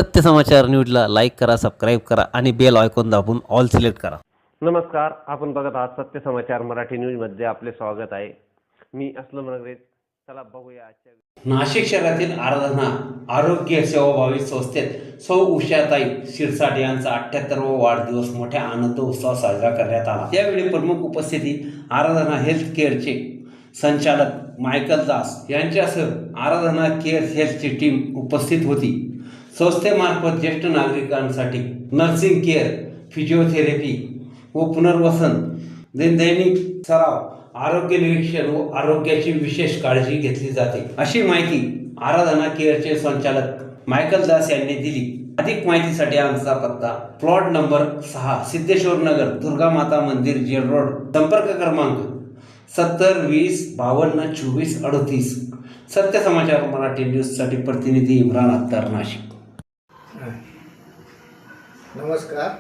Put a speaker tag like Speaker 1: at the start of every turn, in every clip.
Speaker 1: सत्य समाचार न्यूजला लाईक करा, सबस्क्राईब करा आणि बेल आयकॉन दाबून ऑल सिलेक्ट करा.
Speaker 2: नमस्कार, आपण बघत आहात सत्य समाचार मराठी न्यूजमध्ये आपले स्वागत आहे. मी असलम नगरे. चला बघूया आजच्या.
Speaker 3: नाशिक शहरातील आराधना आरोग्य सेवाभावी संस्थेत सौ उषाताई शिरसाट यांचा 78वा वाढदिवस मोठ्या आनंद उत्सव साजरा करण्यात आला. त्यावेळी प्रमुख उपस्थिती आराधना हेल्थ केअरचे संचालक मायकल दास यांच्यासह आराधना केअर हेल्थची टीम उपस्थित होती. संस्थेमार्फत ज्येष्ठ नागरिकांसाठी नर्सिंग केअर, फिजिओथेरपी व पुनर्वसन, दैनिक सराव, आरोग्य निरीक्षण व आरोग्याची विशेष काळजी घेतली जाते, अशी माहिती आराधना केअरचे संचालक मायकल दास यांनी दिली. अधिक माहितीसाठी आमचा पत्ता प्लॉट नंबर 6, सिद्धेश्वर नगर, दुर्गा माता मंदिर, जेल रोड. संपर्क क्रमांक 70 20 52 24 38. सत्य समाचार मराठी न्यूजसाठी प्रतिनिधी इम्रान अत्तर, नाशिक.
Speaker 4: नमस्कार,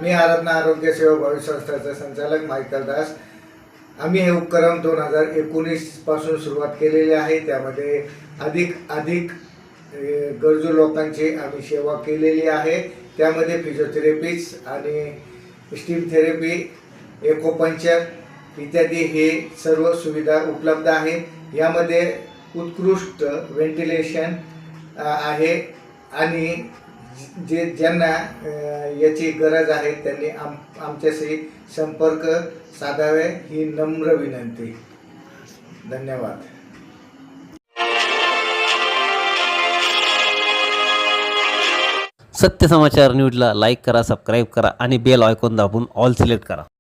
Speaker 4: मी आराधना आरोग्य सेवाभावी संस्थेचा संचालक मायकल दास. आम्ही हे उपक्रम 2019 पासून सुरुवात केलेली आहे. त्यामध्ये अधिक गरजू लोकांची आम्ही सेवा केलेली आहे. त्यामध्ये फिजिओथेरपीज आणि स्टीम थेरपी, एक्युपंक्चर इत्यादी हे सर्व सुविधा उपलब्ध आहेत. यामध्ये उत्कृष्ट व्हेंटिलेशन आहे आणि ज्यांना याची गरज आहे त्यांनी आमच्याशी संपर्क साधावे ही नम्र विनंती. धन्यवाद.
Speaker 1: सत्य समाचार न्यूजला लाईक करा, सबस्क्राईब करा आणि बेल आयकॉन दाबून ऑल सिलेक्ट करा.